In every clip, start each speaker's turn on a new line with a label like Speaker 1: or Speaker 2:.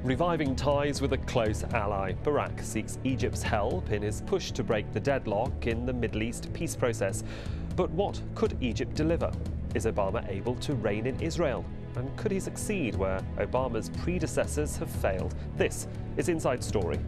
Speaker 1: Reviving ties with a close ally, Barak seeks Egypt's help in his push to break the deadlock in the Middle East peace process. But what could Egypt deliver? Is Obama able to rein in Israel? And could he succeed where Obama's predecessors have failed? This is Inside Story.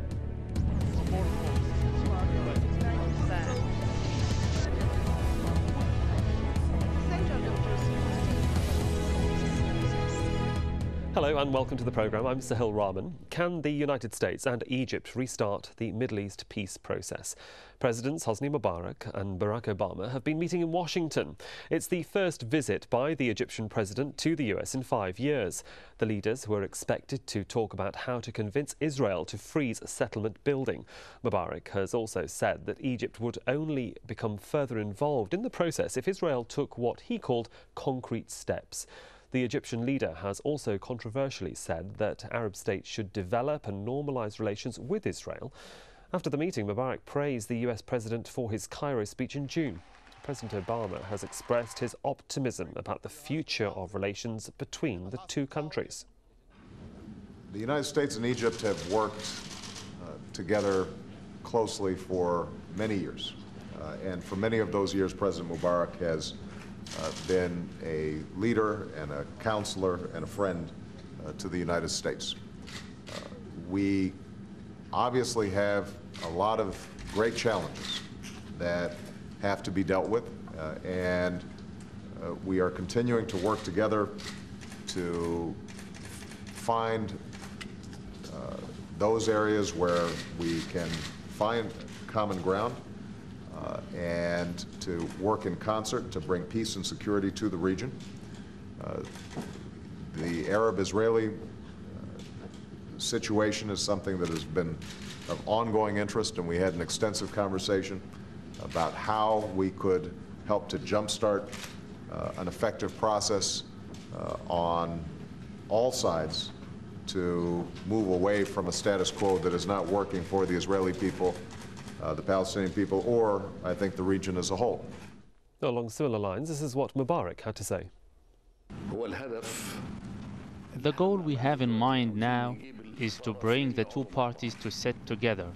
Speaker 1: Hello and welcome to the programme. I'm Sahil Rahman. Can the United States and Egypt restart the Middle East peace process? Presidents Hosni Mubarak and Barack Obama have been meeting in Washington. It's the first visit by the Egyptian president to the US in 5 years. The leaders were expected to talk about how to convince Israel to freeze settlement building. Mubarak has also said that Egypt would only become further involved in the process if Israel took what he called concrete steps. The Egyptian leader has also controversially said that Arab states should develop and normalise relations with Israel. After the meeting, Mubarak praised the US president for his Cairo speech in June. President Obama has expressed his optimism about the future of relations between the two countries.
Speaker 2: The United States and Egypt have worked together closely for many years. And for many of those years, President Mubarak has been a leader and a counselor and a friend to the United States. We obviously have a lot of great challenges that have to be dealt with, and we are continuing to work together to find those areas where we can find common ground and to work in concert to bring peace and security to the region. The Arab-Israeli situation is something that has been of ongoing interest, and we had an extensive conversation about how we could help to jumpstart an effective process on all sides to move away from a status quo that is not working for the Israeli people, the Palestinian people, or I think the region as a whole.
Speaker 1: Along similar lines, this is what Mubarak had to say.
Speaker 3: The goal we have in mind now is to bring the two parties to sit together.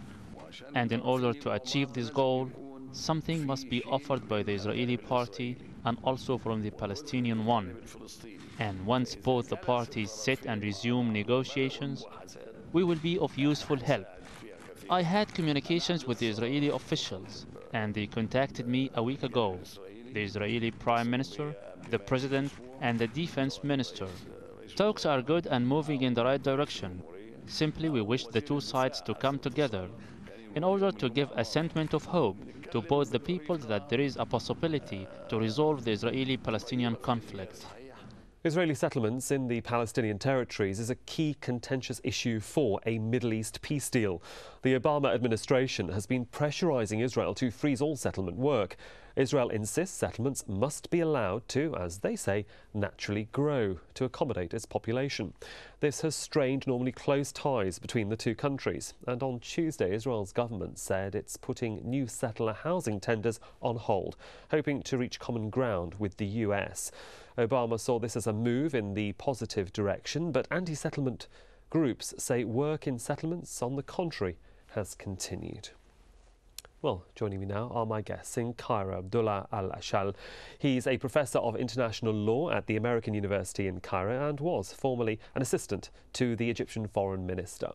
Speaker 3: And in order to achieve this goal, something must be offered by the Israeli party and also from the Palestinian one. And once both the parties sit and resume negotiations, we will be of useful help. I had communications with the Israeli officials, and they contacted me a week ago. The Israeli Prime Minister, the President, and the Defense Minister. Talks are good and moving in the right direction. Simply we wish the two sides to come together in order to give a sentiment of hope to both the peoples that there is a possibility to resolve the Israeli-Palestinian conflict.
Speaker 1: Israeli settlements in the Palestinian territories is a key contentious issue for a Middle East peace deal. The Obama administration has been pressurising Israel to freeze all settlement work. Israel insists settlements must be allowed to, as they say, naturally grow to accommodate its population. This has strained normally close ties between the two countries. And on Tuesday, Israel's government said it's putting new settler housing tenders on hold, hoping to reach common ground with the US. Obama saw this as a move in the positive direction, but anti-settlement groups say work in settlements, on the contrary, has continued. Well, joining me now are my guests in Cairo, Abdullah al-Ashal. He's a professor of international law at the American University in Cairo and was formerly an assistant to the Egyptian foreign minister.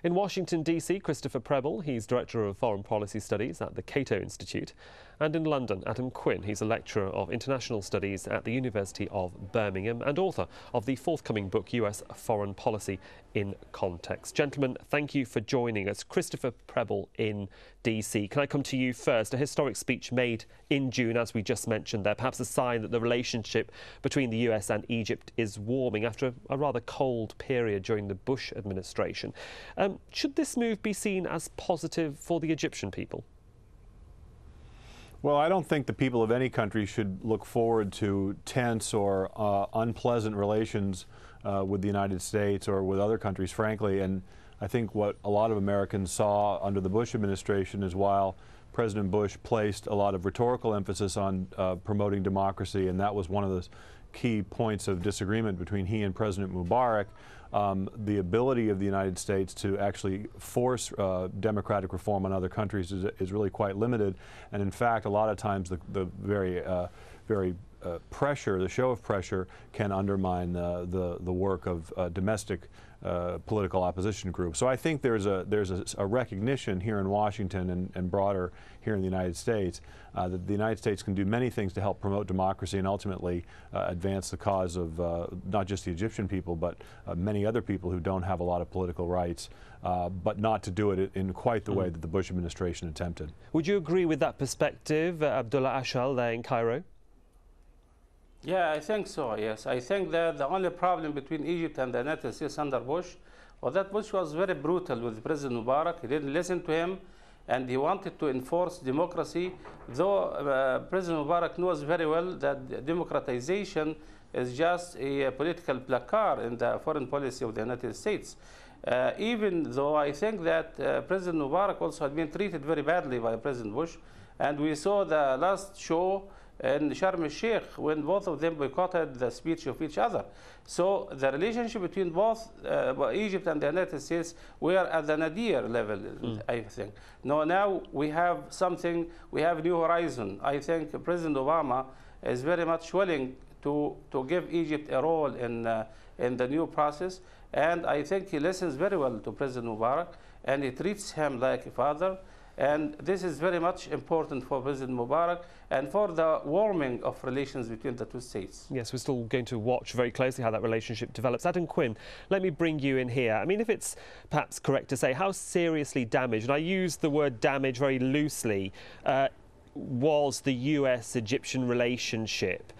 Speaker 1: In Washington, D.C., Christopher Preble, he's Director of Foreign Policy Studies at the Cato Institute. And in London, Adam Quinn, he's a lecturer of international studies at the University of Birmingham and author of the forthcoming book, US Foreign Policy in Context. Gentlemen, thank you for joining us. Christopher Preble in D.C. Can I come to you first? A historic speech made in June, as we just mentioned there, perhaps a sign that the relationship between the US and Egypt is warming after a rather cold period during the Bush administration. Should this move be seen as positive for the Egyptian people?
Speaker 4: Well, I don't think the people of any country should look forward to tense or unpleasant relations with the United States or with other countries, frankly. And I think what a lot of Americans saw under the Bush administration is while President Bush placed a lot of rhetorical emphasis on promoting democracy, and that was one of the key points of disagreement between he and President Mubarak. The ability of the United States to actually force democratic reform on other countries is really quite limited. And in fact, a lot of times the very pressure, the show of pressure, can undermine the work of domestic political opposition groups. So I think there's a recognition here in Washington and broader here in the United States that the United States can do many things to help promote democracy and ultimately advance the cause of not just the Egyptian people, but many other people who don't have a lot of political rights, but not to do it in quite the way that the Bush administration attempted.
Speaker 1: Would you agree with that perspective, al-Ashal, there in Cairo?
Speaker 5: Yeah, I think so, yes. I think that the only problem between Egypt and the United States under Bush was that Bush was very brutal with President Mubarak. He didn't listen to him, and he wanted to enforce democracy, though President Mubarak knows very well that democratization is just a political placard in the foreign policy of the United States. Even though I think that President Mubarak also had been treated very badly by President Bush, and we saw the last show in Sharm el-Sheikh when both of them boycotted the speech of each other. So the relationship between both Egypt and the United States were at the nadir level, I think. Now we have something, we have New Horizon. I think President Obama is very much willing to give Egypt a role in the new process, and I think he listens very well to President Mubarak, and he treats him like a father. And this is very much important for President Mubarak and for the warming of relations between the two states.
Speaker 1: Yes, we're still going to watch very closely how that relationship develops. Adam Quinn, let me bring you in here. I mean, if it's perhaps correct to say, how seriously damaged, and I use the word damage very loosely, was the US-Egyptian relationship,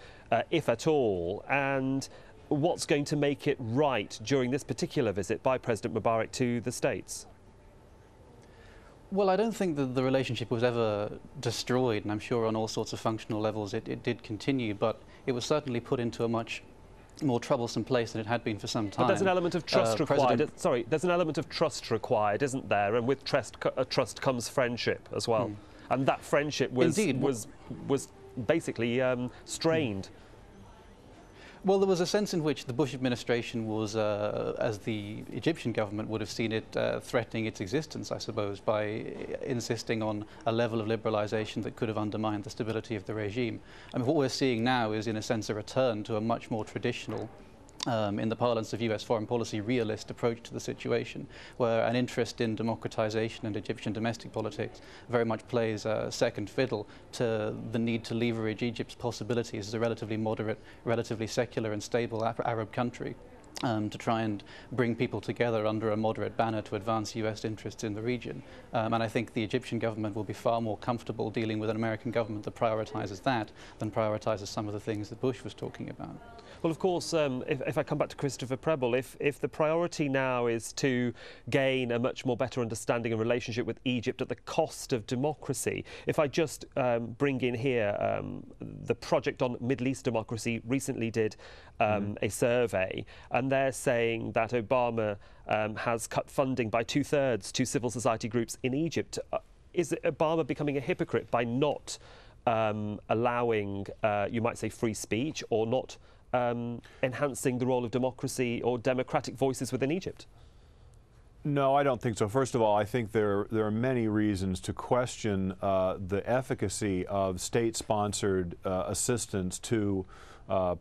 Speaker 1: if at all, and what's going to make it right during this particular visit by President Mubarak to the States?
Speaker 6: Well, I don't think that the relationship was ever destroyed, and I'm sure on all sorts of functional levels it did continue, but it was certainly put into a much more troublesome place than it had been for some time.
Speaker 1: But there's an element of trust required. Sorry, there's an element of trust required, isn't there? And with trust comes friendship as well. And that friendship was basically strained.
Speaker 6: Well, there was a sense in which the Bush administration was, as the Egyptian government would have seen it, threatening its existence, I suppose, by insisting on a level of liberalization that could have undermined the stability of the regime. I mean, what we're seeing now is, in a sense, a return to a much more traditional, in the parlance of US foreign policy, realist approach to the situation, where an interest in democratization and Egyptian domestic politics very much plays second fiddle to the need to leverage Egypt's possibilities as a relatively moderate, relatively secular and stable Arab country. To try and bring people together under a moderate banner to advance US interests in the region. And I think the Egyptian government will be far more comfortable dealing with an American government that prioritizes that than prioritizes some of the things that Bush was talking about.
Speaker 1: Well, of course, if I come back to Christopher Prebble, if the priority now is to gain a much more better understanding and relationship with Egypt at the cost of democracy, if I just bring in here, the Project on Middle East Democracy recently did a survey, and they're saying that Obama has cut funding by 2/3 to civil society groups in Egypt. Is Obama becoming a hypocrite by not allowing, you might say, free speech, or not enhancing the role of democracy or democratic voices within Egypt?
Speaker 4: No, I don't think so. First of all, I think there are many reasons to question the efficacy of state-sponsored assistance to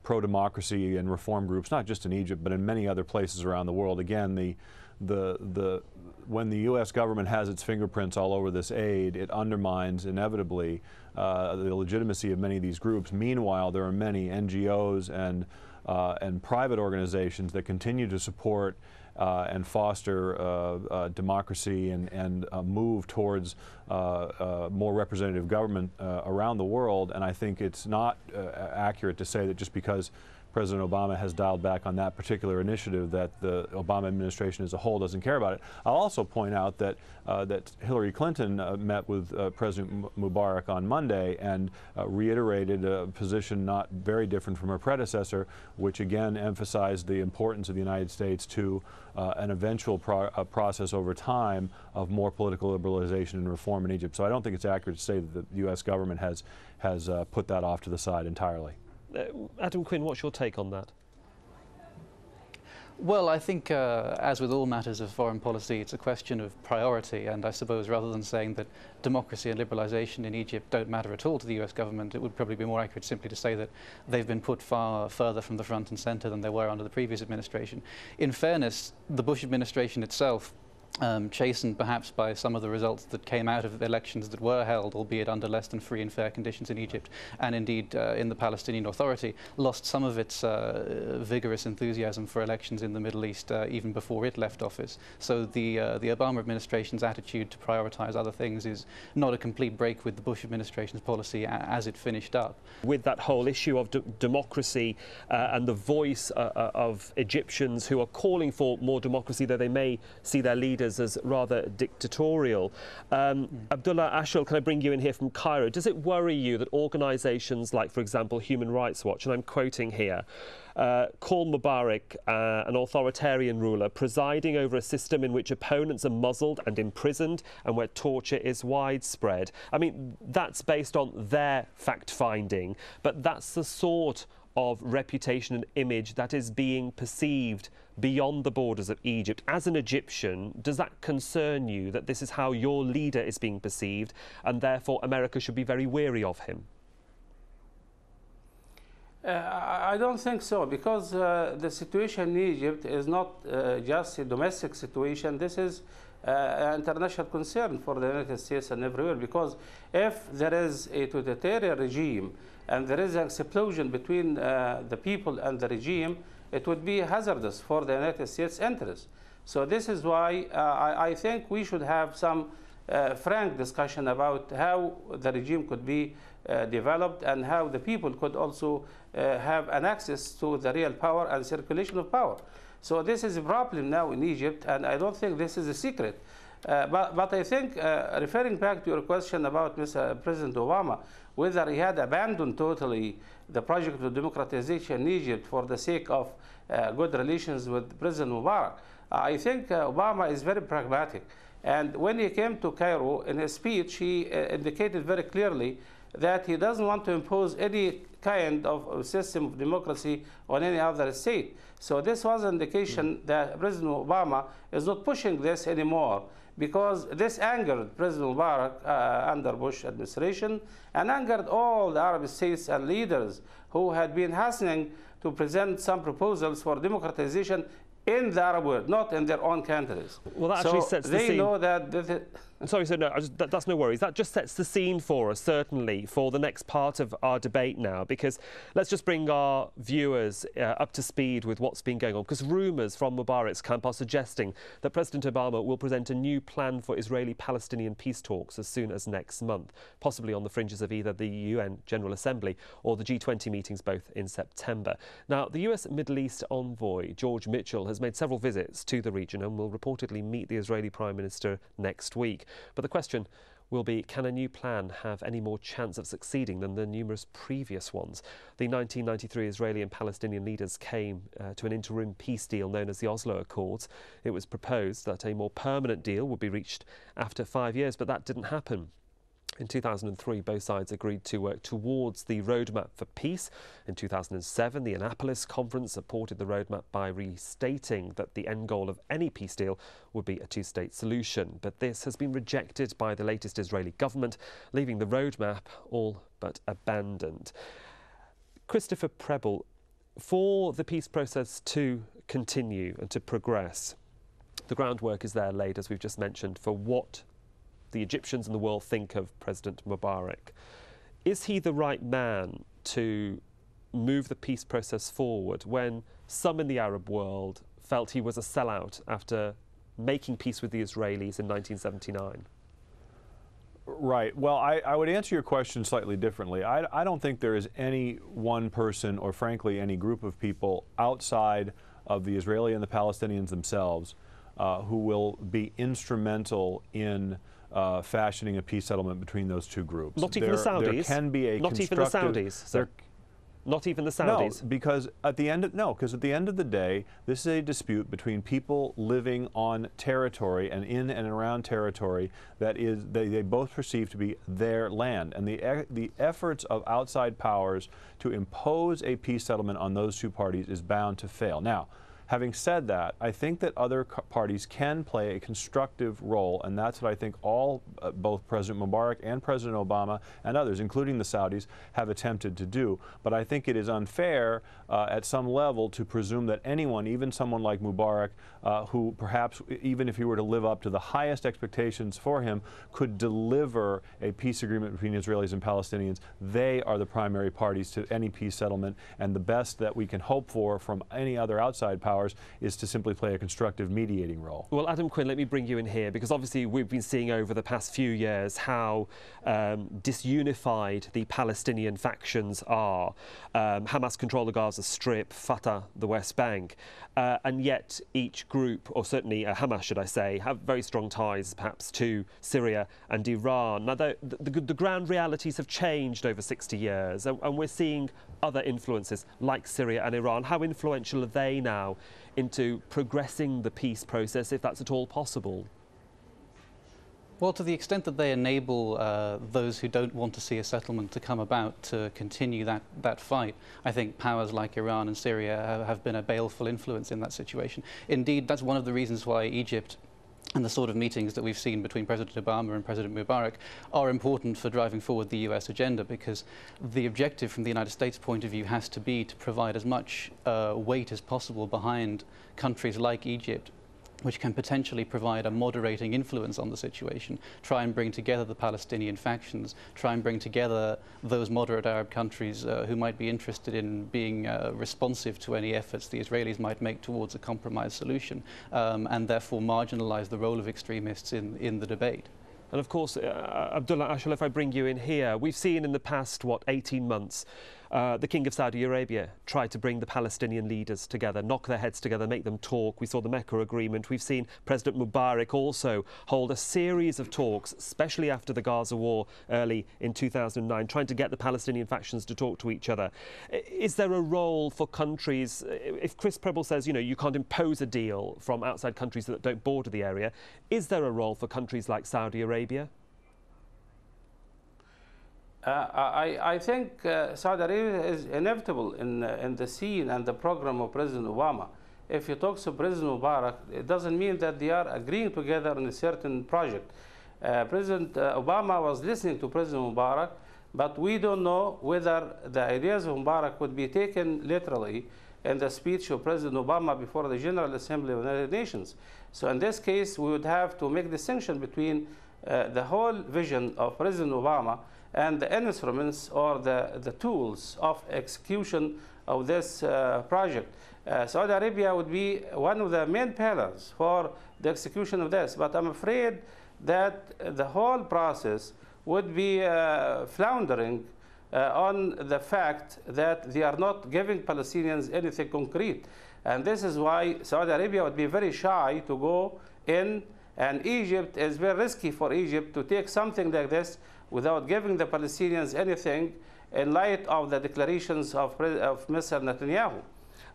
Speaker 4: pro-democracy and reform groups, not just in Egypt, but in many other places around the world. Again, when the U.S. government has its fingerprints all over this aid, it undermines inevitably the legitimacy of many of these groups. Meanwhile, there are many NGOs and private organizations that continue to support and foster democracy and move towards more representative government around the world. And I think it's not accurate to say that just because President Obama has dialed back on that particular initiative that the Obama administration as a whole doesn't care about it. I'll also point out that that Hillary Clinton met with President Mubarak on Monday and reiterated a position not very different from her predecessor, which again emphasized the importance of the United States to an eventual process over time of more political liberalization and reform in Egypt. So I don't think it's accurate to say that the U.S. government has put that off to the side entirely.
Speaker 1: Adam Quinn, what's your take on that?
Speaker 6: Well, I think, as with all matters of foreign policy, it's a question of priority. And I suppose rather than saying that democracy and liberalisation in Egypt don't matter at all to the US government, it would probably be more accurate simply to say that they've been put far further from the front and centre than they were under the previous administration. In fairness, the Bush administration itself, chastened perhaps by some of the results that came out of elections that were held, albeit under less than free and fair conditions in Egypt, and indeed in the Palestinian Authority, lost some of its vigorous enthusiasm for elections in the Middle East even before it left office. So the Obama administration's attitude to prioritize other things is not a complete break with the Bush administration's policy as it finished up.
Speaker 1: With that whole issue of democracy and the voice of Egyptians who are calling for more democracy, though they may see their leaders as rather dictatorial. Abdullah Ashal, can I bring you in here from Cairo? Does it worry you that organisations like, for example, Human Rights Watch, and I'm quoting here, call Mubarak an authoritarian ruler presiding over a system in which opponents are muzzled and imprisoned and where torture is widespread? I mean, that's based on their fact-finding, but that's the sort of reputation and image that is being perceived beyond the borders of Egypt. As an Egyptian, does that concern you that this is how your leader is being perceived and therefore America should be very wary of him?
Speaker 5: I don't think so, because the situation in Egypt is not just a domestic situation. This is an international concern for the United States and everywhere, because if there is a totalitarian regime and there is an explosion between the people and the regime, it would be hazardous for the United States interests. So this is why I think we should have some frank discussion about how the regime could be developed and how the people could also have an access to the real power and circulation of power. So this is a problem now in Egypt, and I don't think this is a secret. But I think, referring back to your question about Mr. President Obama, whether he had abandoned totally the project of democratization in Egypt for the sake of good relations with President Mubarak, I think Obama is very pragmatic. And when he came to Cairo, in his speech, he indicated very clearly that he doesn't want to impose any kind of system of democracy on any other state. So this was an indication that President Obama is not pushing this anymore, because this angered President Mubarak under Bush administration and angered all the Arab states and leaders who had been hastening to present some proposals for democratization in the Arab world, not in their own countries.
Speaker 1: Well, that actually sets the scene.
Speaker 5: They know that...
Speaker 1: Sorry, so no, that's no worries. That just sets the scene for us, certainly, for the next part of our debate now, because let's just bring our viewers up to speed with what's been going on, because rumours from Mubarak's camp are suggesting that President Obama will present a new plan for Israeli-Palestinian peace talks as soon as next month, possibly on the fringes of either the UN General Assembly or the G20 meetings, both in September. Now, the US Middle East envoy, George Mitchell, has made several visits to the region and will reportedly meet the Israeli Prime Minister next week. But the question will be, can a new plan have any more chance of succeeding than the numerous previous ones? The 1993 Israeli and Palestinian leaders came to an interim peace deal known as the Oslo Accords. It was proposed that a more permanent deal would be reached after 5 years, but that didn't happen. In 2003, both sides agreed to work towards the roadmap for peace. In 2007, the Annapolis Conference supported the roadmap by restating that the end goal of any peace deal would be a two-state solution. But this has been rejected by the latest Israeli government, leaving the roadmap all but abandoned. Christopher Preble, for the peace process to continue and to progress, the groundwork is there laid, as we've just mentioned, for what the Egyptians and the world think of President Mubarak. Is he the right man to move the peace process forward when some in the Arab world felt he was a sellout after making peace with the Israelis in 1979?
Speaker 4: Right. Well, I would answer your question slightly differently. I don't think there is any one person, or frankly any group of people outside of the Israeli and the Palestinians themselves who will be instrumental in fashioning a peace settlement between those two groups.
Speaker 1: Not even the Saudis?
Speaker 4: There can be a
Speaker 1: Not even the Saudis? Not even the Saudis?
Speaker 4: No, because at the end of, the day, this is a dispute between people living on territory and in and around territory that is they both perceive to be their land, and the efforts of outside powers to impose a peace settlement on those two parties is bound to fail. Now, having said that, I think that other parties can play a constructive role, and that's what I think both President Mubarak and President Obama and others, including the Saudis, have attempted to do. But I think it is unfair at some level to presume that anyone, even someone like Mubarak, who perhaps, even if he were to live up to the highest expectations for him, could deliver a peace agreement between Israelis and Palestinians. They are the primary parties to any peace settlement, and the best that we can hope for from any other outside power is to simply play a constructive mediating role.
Speaker 1: Well, Adam Quinn, let me bring you in here, because obviously we've been seeing over the past few years how disunified the Palestinian factions are. Hamas control the Gaza Strip, Fatah the West Bank, and yet each group, or certainly Hamas should I say, have very strong ties perhaps to Syria and Iran. Now the ground realities have changed over 60 years, and we're seeing other influences like Syria and Iran. How influential are they now into progressing the peace process, if that's at all possible?
Speaker 6: Well, to the extent that they enable those who don't want to see a settlement to come about to continue that fight, I think powers like Iran and Syria have been a baleful influence in that situation. Indeed, that's one of the reasons why Egypt and the sort of meetings that we've seen between President Obama and President Mubarak are important for driving forward the US agenda, because the objective from the United States point of view has to be to provide as much weight as possible behind countries like Egypt, which can potentially provide a moderating influence on the situation, try and bring together the Palestinian factions, try and bring together those moderate Arab countries who might be interested in being responsive to any efforts the Israelis might make towards a compromise solution, and therefore marginalize the role of extremists in the debate.
Speaker 1: And of course, Abdullah Ashal, if I bring you in here, we've seen in the past, 18 months, the King of Saudi Arabia tried to bring the Palestinian leaders together, knock their heads together, make them talk. We saw the Mecca Agreement. We've seen President Mubarak also hold a series of talks, especially after the Gaza war early in 2009, trying to get the Palestinian factions to talk to each other. Is there a role for countries, if Chris Preble says, you can't impose a deal from outside countries that don't border the area, is there a role for countries like Saudi Arabia?
Speaker 5: I think Saudi Arabia is inevitable in the scene and the program of President Obama. If he talks to President Mubarak, it doesn't mean that they are agreeing together on a certain project. President Obama was listening to President Mubarak, but we don't know whether the ideas of Mubarak would be taken literally in the speech of President Obama before the General Assembly of the United Nations. So in this case, we would have to make a distinction between the whole vision of President Obama and the instruments or the tools of execution of this project. Saudi Arabia would be one of the main pillars for the execution of this, but I'm afraid that the whole process would be floundering on the fact that they are not giving Palestinians anything concrete. And this is why Saudi Arabia would be very shy to go in, and Egypt is very risky for Egypt to take something like this without giving the Palestinians anything in light of the declarations of Mr. Netanyahu.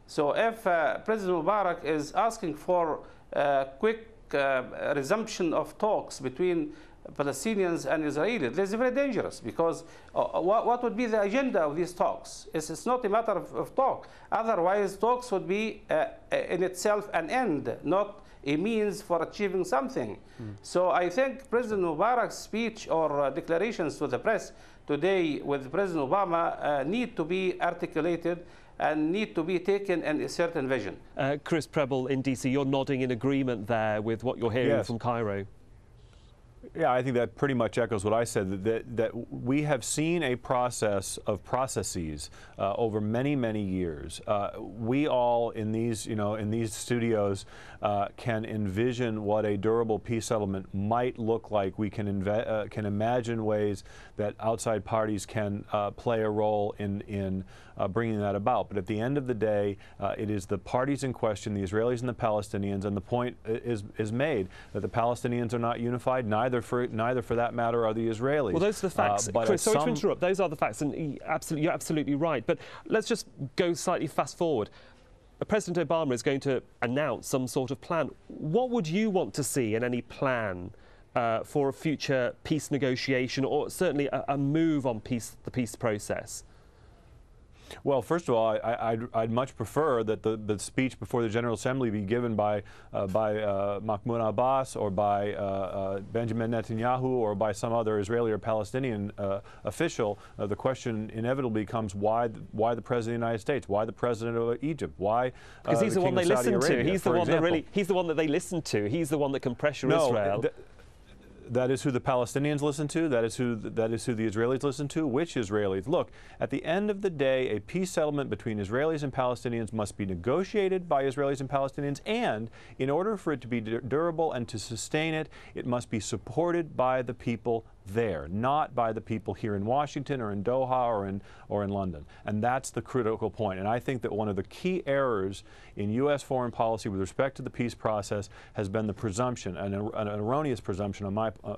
Speaker 5: So if President Mubarak is asking for a quick resumption of talks between Palestinians and Israelis, this is very dangerous, because what would be the agenda of these talks? It's not a matter of talk. Otherwise, talks would be in itself an end, not a means for achieving something. So I think President Mubarak's speech or declarations to the press today with President Obama need to be articulated and need to be taken in a certain vision.
Speaker 1: Chris Preble in DC, you're nodding in agreement there with what you're hearing from Cairo.
Speaker 4: Yeah, I think that pretty much echoes what I said, that we have seen a process of processes over many, many years. We all in these, in these studios can envision what a durable peace settlement might look like. We can imagine ways that outside parties can play a role in bringing that about. But at the end of the day, it is the parties in question, the Israelis and the Palestinians, and the point is made that the Palestinians are not unified, neither neither for that matter are the Israelis.
Speaker 1: Well, those are the facts. Chris, sorry to interrupt. Those are the facts, and you're absolutely right. But let's just go slightly fast forward. President Obama is going to announce some sort of plan. What would you want to see in any plan for a future peace negotiation, or certainly a move on the peace process?
Speaker 4: Well, first of all, I'd much prefer that the speech before the General Assembly be given by Mahmoud Abbas or by Benjamin Netanyahu or by some other Israeli or Palestinian official. The question inevitably becomes why the President of the United States? Why the President of Egypt? Why?
Speaker 1: Because he's the one they listen to. He's the one he's the one that they listen to. He's the one that can pressure Israel.
Speaker 4: That is who the Palestinians listen to. That is who the Israelis listen to. Which Israelis? Look, at the end of the day, a peace settlement between Israelis and Palestinians must be negotiated by Israelis and Palestinians, and in order for it to be durable and to sustain it, it must be supported by the people there, not by the people here in Washington or in Doha or in London. And that's the critical point. And I think that one of the key errors in U.S. foreign policy with respect to the peace process has been the presumption, an erroneous presumption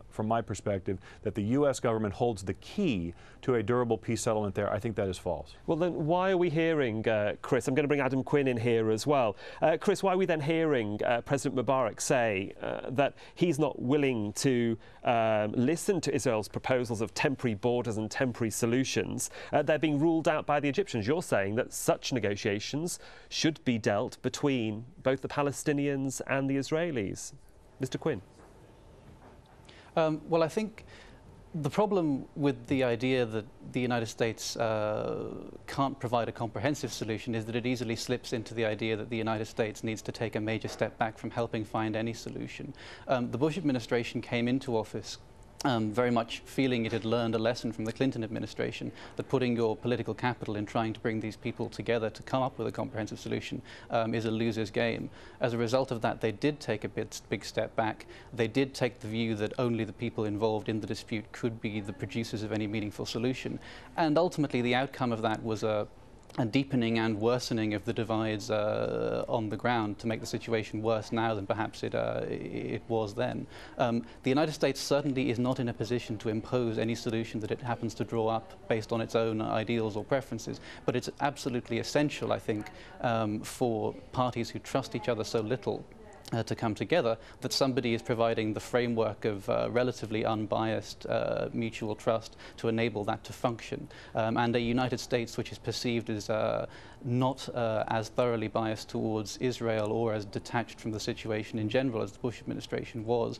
Speaker 4: from my perspective, that the U.S. government holds the key to a durable peace settlement there. I think that is false.
Speaker 1: Well, then why are we hearing, Chris, I'm going to bring Adam Quinn in here as well. Chris, why are we then hearing President Mubarak say that he's not willing to listen to Israel's proposals of temporary borders and temporary solutions? They're being ruled out by the Egyptians. You're saying that such negotiations should be dealt between both the Palestinians and the Israelis. Mr. Quinn.
Speaker 6: Well, I think the problem with the idea that the United States can't provide a comprehensive solution is that it easily slips into the idea that the United States needs to take a major step back from helping find any solution. The Bush administration came into office very much feeling it had learned a lesson from the Clinton administration, that putting your political capital in trying to bring these people together to come up with a comprehensive solution is a loser's game. As a result of that, they did take a big step back. They did take the view that only the people involved in the dispute could be the producers of any meaningful solution. And ultimately, the outcome of that was a deepening and worsening of the divides on the ground to make the situation worse now than perhaps it was then. The United States certainly is not in a position to impose any solution that it happens to draw up based on its own ideals or preferences, but it's absolutely essential, I think, for parties who trust each other so little to come together, that somebody is providing the framework of relatively unbiased mutual trust to enable that to function. And a United States which is perceived as not as thoroughly biased towards Israel or as detached from the situation in general as the Bush administration was,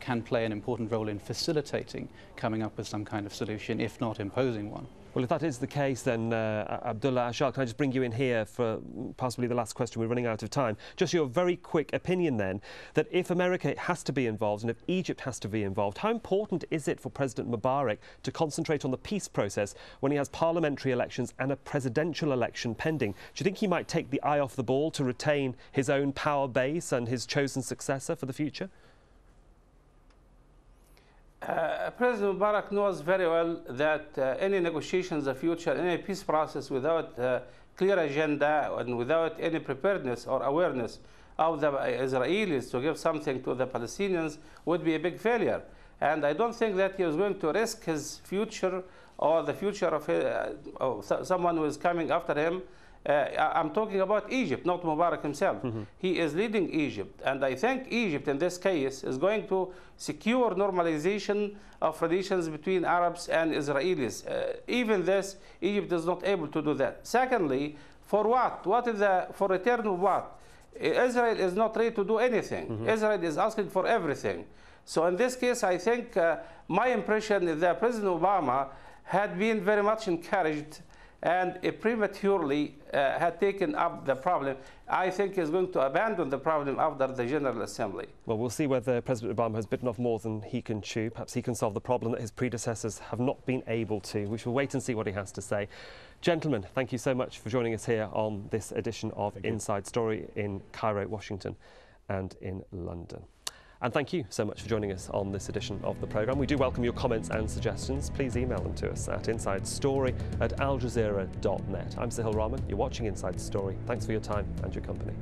Speaker 6: can play an important role in facilitating coming up with some kind of solution, if not imposing one.
Speaker 1: Well, if that is the case, then Abdullah Ashal, can I just bring you in here for possibly the last question? We're running out of time. Just your very quick opinion then, that if America has to be involved and if Egypt has to be involved, how important is it for President Mubarak to concentrate on the peace process when he has parliamentary elections and a presidential election pending? Do you think he might take the eye off the ball to retain his own power base and his chosen successor for the future?
Speaker 5: President Mubarak knows very well that any negotiations in the future, any peace process without clear agenda and without any preparedness or awareness of the Israelis to give something to the Palestinians would be a big failure. And I don't think that he is going to risk his future or the future of someone who is coming after him. I'm talking about Egypt, not Mubarak himself. He is leading Egypt, and I think Egypt in this case is going to secure normalization of relations between Arabs and Israelis. Even this, Egypt is not able to do that. Secondly, for what? For return of what? Israel is not ready to do anything. Israel is asking for everything. So in this case, I think my impression is that President Obama had been very much encouraged and prematurely had taken up the problem. I think is going to abandon the problem after the General Assembly.
Speaker 1: Well, we'll see whether President Obama has bitten off more than he can chew. Perhaps he can solve the problem that his predecessors have not been able to. We shall wait and see what he has to say. Gentlemen, thank you so much for joining us here on this edition of Inside Story in Cairo, Washington and in London. And thank you so much for joining us on this edition of the programme. We do welcome your comments and suggestions. Please email them to us at insidestory@aljazeera.net. I'm Sahil Rahman. You're watching Inside Story. Thanks for your time and your company.